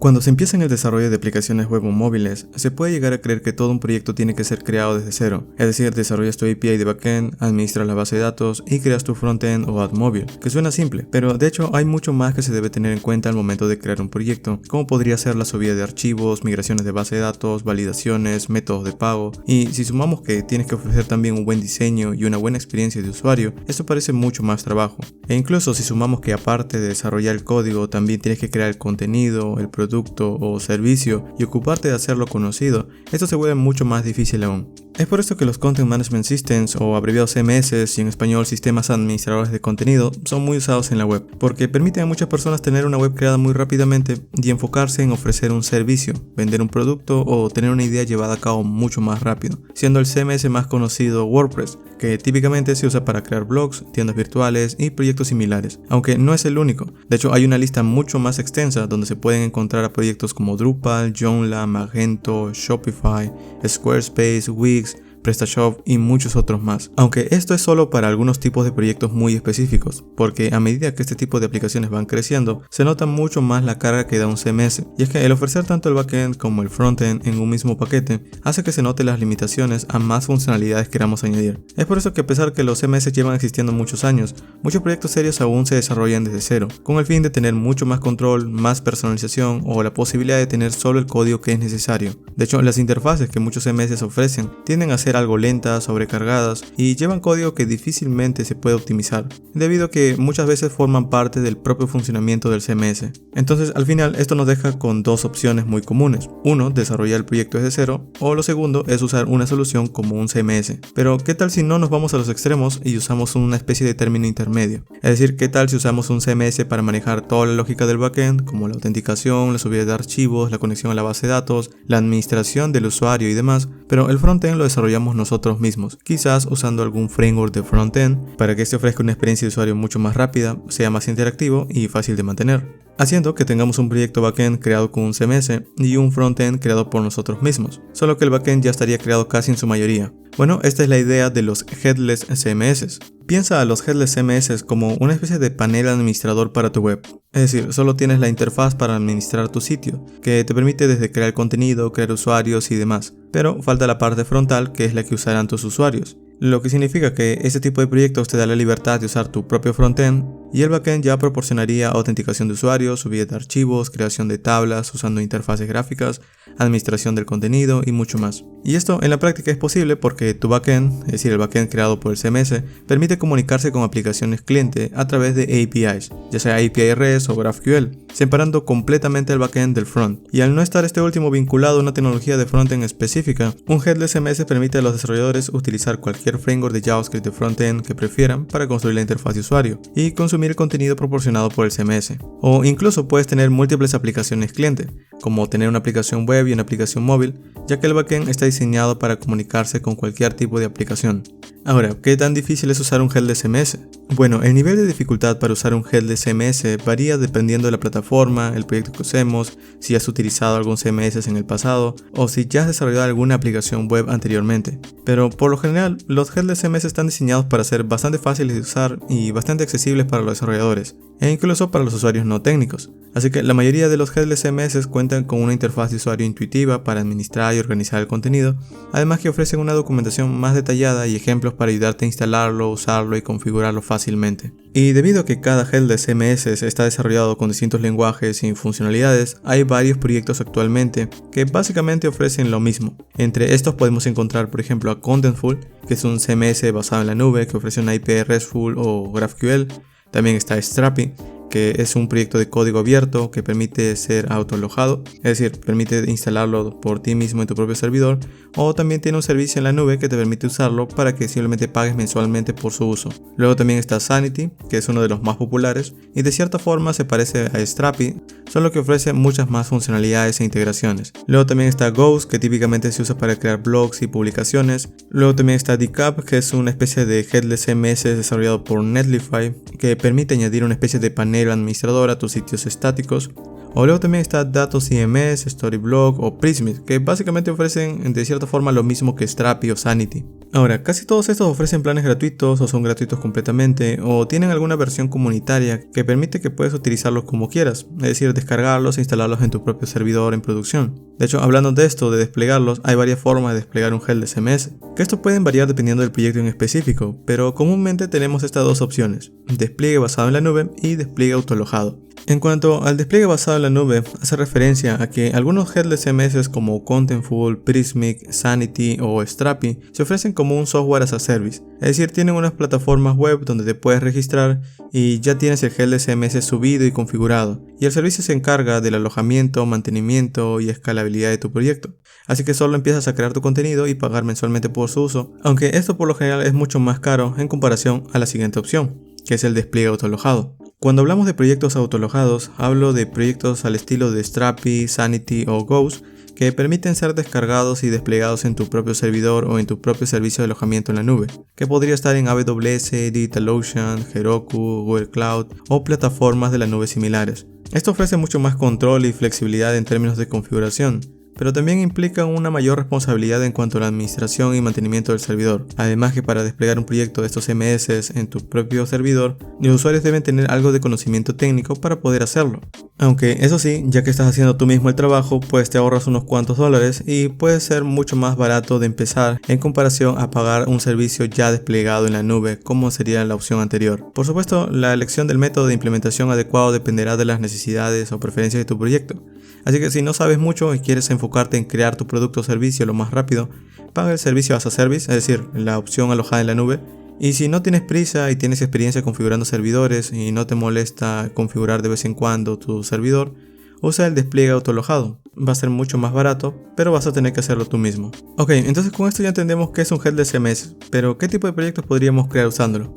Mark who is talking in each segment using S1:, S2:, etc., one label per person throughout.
S1: Cuando se empieza en el desarrollo de aplicaciones web o móviles, se puede llegar a creer que todo un proyecto tiene que ser creado desde cero. Es decir, desarrollas tu API de backend, administras la base de datos y creas tu frontend o app móvil, que suena simple, pero de hecho hay mucho más que se debe tener en cuenta al momento de crear un proyecto, como podría ser la subida de archivos, migraciones de base de datos, validaciones, métodos de pago, y si sumamos que tienes que ofrecer también un buen diseño y una buena experiencia de usuario, esto parece mucho más trabajo. E incluso si sumamos que aparte de desarrollar el código, también tienes que crear el contenido, el producto o servicio y ocuparte de hacerlo conocido, esto se vuelve mucho más difícil aún. Es por esto que los Content Management Systems, o abreviados CMS y en español sistemas administradores de contenido, son muy usados en la web, porque permiten a muchas personas tener una web creada muy rápidamente y enfocarse en ofrecer un servicio, vender un producto o tener una idea llevada a cabo mucho más rápido, siendo el CMS más conocido WordPress, que típicamente se usa para crear blogs, tiendas virtuales y proyectos similares, aunque no es el único. De hecho, hay una lista mucho más extensa donde se pueden encontrar a proyectos como Drupal, Joomla, Magento, Shopify, Squarespace, Wix, PrestaShop y muchos otros más. Aunque esto es solo para algunos tipos de proyectos muy específicos, porque a medida que este tipo de aplicaciones van creciendo, se nota mucho más la carga que da un CMS. Y es que el ofrecer tanto el backend como el frontend en un mismo paquete hace que se note las limitaciones a más funcionalidades que queramos añadir. Es por eso que a pesar que los CMS llevan existiendo muchos años, muchos proyectos serios aún se desarrollan desde cero, con el fin de tener mucho más control, más personalización o la posibilidad de tener solo el código que es necesario. De hecho, las interfaces que muchos CMS ofrecen tienden a ser algo lentas, sobrecargadas y llevan código que difícilmente se puede optimizar, debido a que muchas veces forman parte del propio funcionamiento del CMS. Entonces, al final, esto nos deja con dos opciones muy comunes. Uno, desarrollar el proyecto desde cero, o lo segundo es usar una solución como un CMS. Pero, ¿qué tal si no nos vamos a los extremos y usamos una especie de término intermedio? Es decir, ¿qué tal si usamos un CMS para manejar toda la lógica del backend, como la autenticación, la subida de archivos, la conexión a la base de datos, la administración del usuario y demás, pero el frontend lo desarrollamos nosotros mismos, quizás usando algún framework de frontend para que este ofrezca una experiencia de usuario mucho más rápida, sea más interactivo y fácil de mantener, haciendo que tengamos un proyecto backend creado con un CMS y un frontend creado por nosotros mismos, solo que el backend ya estaría creado casi en su mayoría. Bueno, esta es la idea de los Headless CMS. Piensa a los Headless CMS como una especie de panel administrador para tu web. Es decir, solo tienes la interfaz para administrar tu sitio, que te permite desde crear contenido, crear usuarios y demás. Pero falta la parte frontal, que es la que usarán tus usuarios. Lo que significa que este tipo de proyectos te da la libertad de usar tu propio frontend y el backend ya proporcionaría autenticación de usuarios, subida de archivos, creación de tablas usando interfaces gráficas, administración del contenido y mucho más. Y esto en la práctica es posible porque tu backend, es decir el backend creado por el CMS, permite comunicarse con aplicaciones cliente a través de APIs, ya sea API REST o GraphQL, separando completamente el backend del front. Y al no estar este último vinculado a una tecnología de frontend específica, un Headless CMS permite a los desarrolladores utilizar cualquier framework de JavaScript de frontend que prefieran para construir la interfaz de usuario y consumir el contenido proporcionado por el CMS. O incluso puedes tener múltiples aplicaciones cliente, como tener una aplicación web y una aplicación móvil, ya que el backend está diseñado para comunicarse con cualquier tipo de aplicación. Ahora, ¿qué tan difícil es usar un Headless CMS? Bueno, el nivel de dificultad para usar un Headless CMS varía dependiendo de la plataforma, el proyecto que usemos, si has utilizado algún CMS en el pasado o si ya has desarrollado alguna aplicación web anteriormente. Pero por lo general, los Headless CMS están diseñados para ser bastante fáciles de usar y bastante accesibles para los desarrolladores, e incluso para los usuarios no técnicos. Así que la mayoría de los Headless CMS cuentan con una interfaz de usuario intuitiva para administrar y organizar el contenido, además que ofrecen una documentación más detallada y ejemplos para ayudarte a instalarlo, usarlo y configurarlo fácilmente. Y debido a que cada Headless CMS está desarrollado con distintos lenguajes y funcionalidades, hay varios proyectos actualmente que básicamente ofrecen lo mismo. Entre estos podemos encontrar por ejemplo a Contentful, que es un CMS basado en la nube que ofrece una API RESTful o GraphQL. También está Strapi, que es un proyecto de código abierto que permite ser autoalojado, es decir, permite instalarlo por ti mismo en tu propio servidor, o también tiene un servicio en la nube que te permite usarlo para que simplemente pagues mensualmente por su uso. Luego también está Sanity, que es uno de los más populares y de cierta forma se parece a Strapi, solo que ofrece muchas más funcionalidades e integraciones. Luego también está Ghost, que típicamente se usa para crear blogs y publicaciones. Luego también está Decap, que es una especie de Headless CMS desarrollado por Netlify, que permite añadir una especie de panel mail administrador a tus sitios estáticos. O luego también está Datos CMS, Storyblok o Prismic, que básicamente ofrecen de cierta forma lo mismo que Strapi o Sanity. Ahora, casi todos estos ofrecen planes gratuitos o son gratuitos completamente o tienen alguna versión comunitaria que permite que puedas utilizarlos como quieras, es decir, descargarlos e instalarlos en tu propio servidor en producción. De hecho, hablando de esto, de desplegarlos, hay varias formas de desplegar un gel de CMS, que estos pueden variar dependiendo del proyecto en específico, pero comúnmente tenemos estas dos opciones, despliegue basado en la nube y despliegue autoalojado. En cuanto al despliegue basado en la nube, hace referencia a que algunos headless CMS como Contentful, Prismic, Sanity o Strapi se ofrecen como un software as a service, es decir, tienen unas plataformas web donde te puedes registrar y ya tienes el headless CMS subido y configurado, y el servicio se encarga del alojamiento, mantenimiento y escalabilidad de tu proyecto. Así que solo empiezas a crear tu contenido y pagar mensualmente por su uso, aunque esto por lo general es mucho más caro en comparación a la siguiente opción, que es el despliegue autoalojado. Cuando hablamos de proyectos autoalojados, hablo de proyectos al estilo de Strapi, Sanity o Ghost que permiten ser descargados y desplegados en tu propio servidor o en tu propio servicio de alojamiento en la nube, que podría estar en AWS, DigitalOcean, Heroku, Google Cloud o plataformas de la nube similares. Esto ofrece mucho más control y flexibilidad en términos de configuración, pero también implica una mayor responsabilidad en cuanto a la administración y mantenimiento del servidor. Además que para desplegar un proyecto de estos CMS en tu propio servidor, los usuarios deben tener algo de conocimiento técnico para poder hacerlo. Aunque eso sí, ya que estás haciendo tú mismo el trabajo, pues te ahorras unos cuantos dólares y puede ser mucho más barato de empezar en comparación a pagar un servicio ya desplegado en la nube, como sería la opción anterior. Por supuesto, la elección del método de implementación adecuado dependerá de las necesidades o preferencias de tu proyecto. Así que si no sabes mucho y quieres enfocarte en crear tu producto o servicio lo más rápido, paga el servicio as a service, es decir, la opción alojada en la nube. Y si no tienes prisa y tienes experiencia configurando servidores y no te molesta configurar de vez en cuando tu servidor, usa el despliegue autoalojado. Va a ser mucho más barato, pero vas a tener que hacerlo tú mismo. Ok, entonces con esto ya entendemos qué es un headless CMS, pero ¿qué tipo de proyectos podríamos crear usándolo?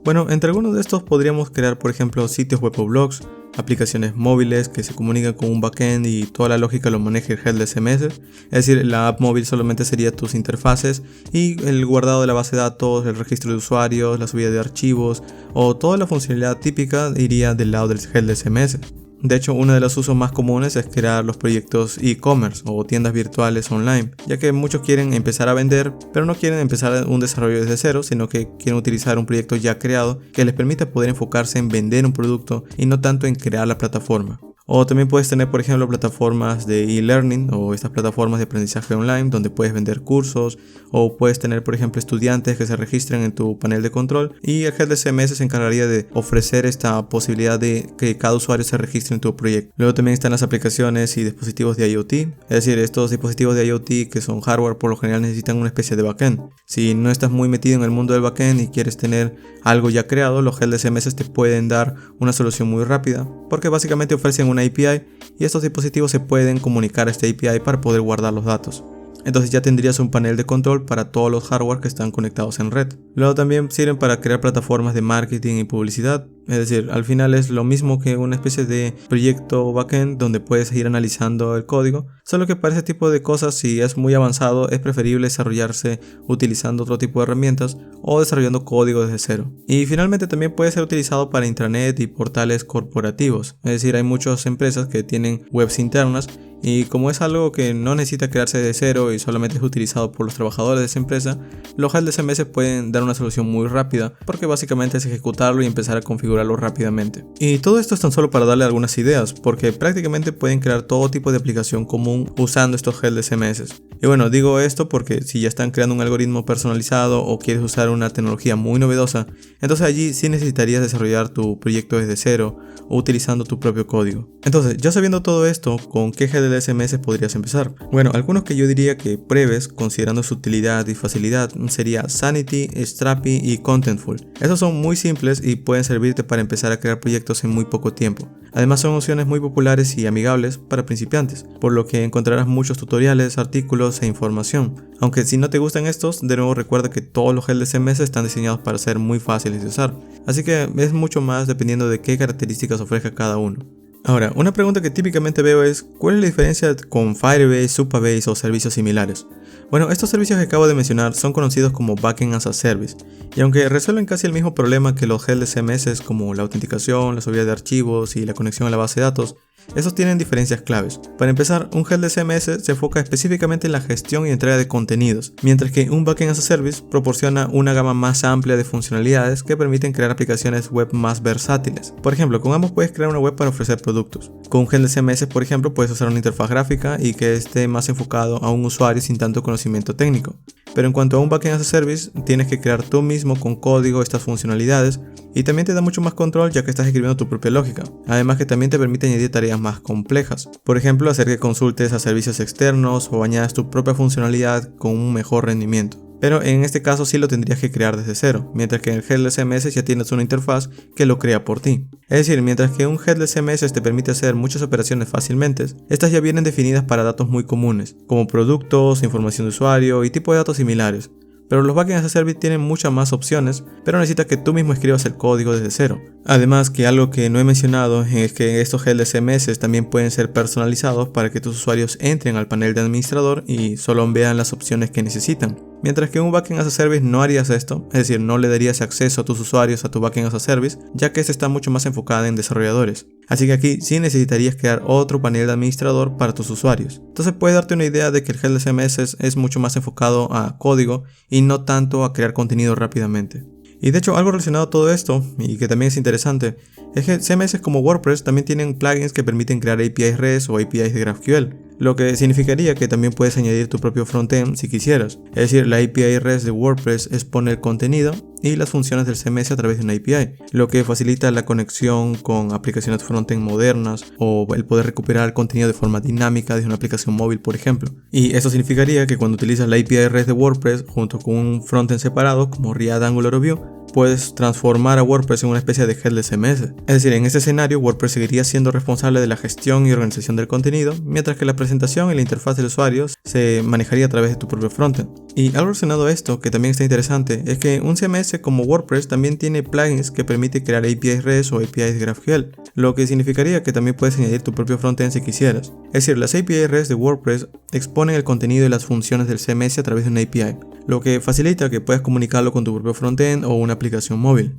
S1: Bueno, entre algunos de estos podríamos crear, por ejemplo, sitios web o blogs, aplicaciones móviles que se comunican con un backend y toda la lógica lo maneja el headless CMS, es decir, la app móvil solamente sería tus interfaces y el guardado de la base de datos, el registro de usuarios, la subida de archivos o toda la funcionalidad típica iría del lado del headless CMS. De hecho, uno de los usos más comunes es crear los proyectos e-commerce o tiendas virtuales online, ya que muchos quieren empezar a vender, pero no quieren empezar un desarrollo desde cero, sino que quieren utilizar un proyecto ya creado que les permita poder enfocarse en vender un producto y no tanto en crear la plataforma. O también puedes tener, por ejemplo, plataformas de e-learning o estas plataformas de aprendizaje online donde puedes vender cursos, o puedes tener, por ejemplo, estudiantes que se registren en tu panel de control y el headless CMS se encargaría de ofrecer esta posibilidad de que cada usuario se registre en tu proyecto. Luego también están las aplicaciones y dispositivos de IoT, es decir, estos dispositivos de IoT que son hardware por lo general necesitan una especie de backend. Si no estás muy metido en el mundo del backend y quieres tener algo ya creado, los headless CMS te pueden dar una solución muy rápida, porque básicamente ofrecen una API y estos dispositivos se pueden comunicar a esta API para poder guardar los datos. Entonces ya tendrías un panel de control para todos los hardware que están conectados en red. Luego también sirven para crear plataformas de marketing y publicidad. Es decir, al final es lo mismo que una especie de proyecto backend donde puedes ir analizando el código, solo que para ese tipo de cosas, si es muy avanzado, es preferible desarrollarse utilizando otro tipo de herramientas o desarrollando código desde cero. Y finalmente también puede ser utilizado para intranet y portales corporativos, es decir, hay muchas empresas que tienen webs internas y como es algo que no necesita crearse de cero y solamente es utilizado por los trabajadores de esa empresa, los headless CMS pueden dar una solución muy rápida porque básicamente es ejecutarlo y empezar a configurarlo rápidamente. Y todo esto es tan solo para darle algunas ideas porque prácticamente pueden crear todo tipo de aplicación común usando estos headless CMS. Y bueno, digo esto porque si ya están creando un algoritmo personalizado o quieres usar una tecnología muy novedosa, entonces allí sí necesitarías desarrollar tu proyecto desde cero o utilizando tu propio código. Entonces, ya sabiendo todo esto, ¿con qué headless CMS podrías empezar? Bueno, algunos que yo diría que pruebes considerando su utilidad y facilidad sería Sanity, Strapi y Contentful. Estos son muy simples y pueden servirte para empezar a crear proyectos en muy poco tiempo. Además son opciones muy populares y amigables para principiantes, por lo que encontrarás muchos tutoriales, artículos e información. Aunque si no te gustan estos, de nuevo recuerda que todos los headless CMS están diseñados para ser muy fáciles de usar, así que es mucho más dependiendo de qué características ofrezca cada uno. Ahora, una pregunta que típicamente veo es ¿cuál es la diferencia con Firebase, Supabase o servicios similares? Bueno, estos servicios que acabo de mencionar son conocidos como Backend as a Service, y aunque resuelven casi el mismo problema que los headless CMS como la autenticación, la subida de archivos y la conexión a la base de datos, estos tienen diferencias claves. Para empezar, un headless CMS se enfoca específicamente en la gestión y entrega de contenidos, mientras que un Backend as a Service proporciona una gama más amplia de funcionalidades que permiten crear aplicaciones web más versátiles. Por ejemplo, con ambos puedes crear una web para ofrecer productos. Con un headless CMS, por ejemplo, puedes usar una interfaz gráfica y que esté más enfocado a un usuario sin tanto conocimiento técnico. Pero en cuanto a un Backend as a Service, tienes que crear tú mismo con código estas funcionalidades y también te da mucho más control ya que estás escribiendo tu propia lógica. Además que también te permite añadir tareas más complejas. Por ejemplo, hacer que consultes a servicios externos o añadas tu propia funcionalidad con un mejor rendimiento. Pero en este caso sí lo tendrías que crear desde cero, mientras que en el Headless CMS ya tienes una interfaz que lo crea por ti. Es decir, mientras que un Headless CMS te permite hacer muchas operaciones fácilmente, estas ya vienen definidas para datos muy comunes, como productos, información de usuario y tipo de datos similares. Pero los Backend as a Service tienen muchas más opciones, pero necesitas que tú mismo escribas el código desde cero. Además que algo que no he mencionado es que estos Headless CMS también pueden ser personalizados para que tus usuarios entren al panel de administrador y solo vean las opciones que necesitan. Mientras que un Backend as a Service no harías esto, es decir, no le darías acceso a tus usuarios a tu Backend as a Service, ya que este está mucho más enfocado en desarrolladores. Así que aquí sí necesitarías crear otro panel de administrador para tus usuarios. Entonces puedes darte una idea de que el Headless CMS es mucho más enfocado a código y no tanto a crear contenido rápidamente. Y de hecho algo relacionado a todo esto, y que también es interesante, es que CMS como WordPress también tienen plugins que permiten crear APIs REST o APIs de GraphQL, lo que significaría que también puedes añadir tu propio frontend si quisieras. Es decir, la API REST de WordPress expone el contenido y las funciones del CMS a través de una API, lo que facilita la conexión con aplicaciones frontend modernas o el poder recuperar el contenido de forma dinámica desde una aplicación móvil, por ejemplo. Y eso significaría que cuando utilizas la API REST de WordPress junto con un frontend separado como React, Angular o Vue, puedes transformar a WordPress en una especie de headless CMS. Es decir, en ese escenario WordPress seguiría siendo responsable de la gestión y organización del contenido, mientras que la presentación y la interfaz del usuario se manejaría a través de tu propio frontend. Y algo relacionado a esto, que también está interesante, es que un CMS como WordPress también tiene plugins que permiten crear APIs REST o APIs de GraphQL, lo que significaría que también puedes añadir tu propio frontend si quisieras. Es decir, las APIs REST de WordPress exponen el contenido y las funciones del CMS a través de una API, lo que facilita que puedas comunicarlo con tu propio frontend o una aplicación móvil.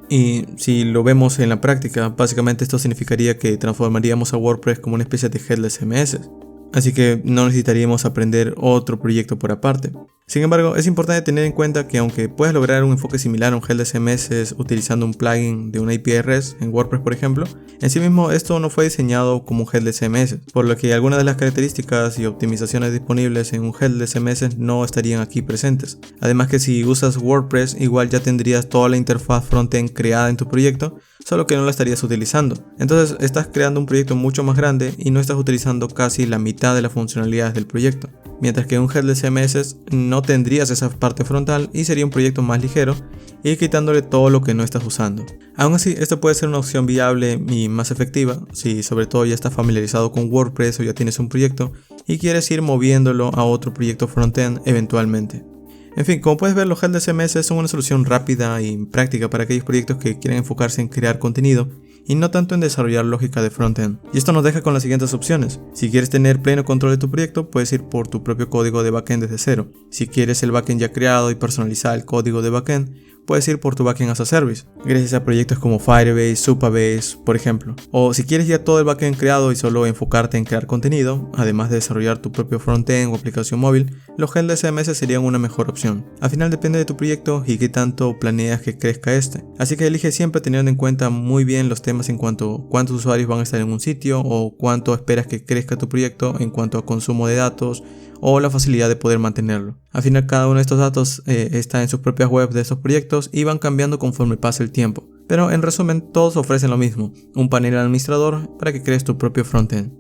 S1: Y si lo vemos en la práctica, básicamente esto significaría que transformaríamos a WordPress como una especie de headless CMS. Así que no necesitaríamos aprender otro proyecto por aparte. Sin embargo, es importante tener en cuenta que aunque puedas lograr un enfoque similar a un headless CMS utilizando un plugin de una API REST en WordPress, por ejemplo, en sí mismo esto no fue diseñado como un headless CMS, por lo que algunas de las características y optimizaciones disponibles en un headless CMS no estarían aquí presentes. Además que si usas WordPress, igual ya tendrías toda la interfaz frontend creada en tu proyecto, solo que no la estarías utilizando. Entonces estás creando un proyecto mucho más grande y no estás utilizando casi la mitad de las funcionalidades del proyecto. Mientras que en un headless CMS no tendrías esa parte frontal y sería un proyecto más ligero y quitándole todo lo que no estás usando. Aún así, esto puede ser una opción viable y más efectiva si sobre todo ya estás familiarizado con WordPress o ya tienes un proyecto y quieres ir moviéndolo a otro proyecto frontend eventualmente. En fin, como puedes ver, los headless CMS son una solución rápida y práctica para aquellos proyectos que quieren enfocarse en crear contenido y no tanto en desarrollar lógica de frontend. Y esto nos deja con las siguientes opciones. Si quieres tener pleno control de tu proyecto, puedes ir por tu propio código de backend desde cero. Si quieres el backend ya creado y personalizar el código de backend, puedes ir por tu Backend as a Service, gracias a proyectos como Firebase, Supabase, por ejemplo. O si quieres ya todo el backend creado y solo enfocarte en crear contenido, además de desarrollar tu propio frontend o aplicación móvil, los headless CMS serían una mejor opción. Al final depende de tu proyecto y qué tanto planeas que crezca este. Así que elige siempre teniendo en cuenta muy bien los temas en cuanto a cuántos usuarios van a estar en un sitio o cuánto esperas que crezca tu proyecto en cuanto a consumo de datos o la facilidad de poder mantenerlo. Al final cada uno de estos datos está en sus propias webs de estos proyectos y van cambiando conforme pasa el tiempo. Pero en resumen todos ofrecen lo mismo, un panel administrador para que crees tu propio frontend.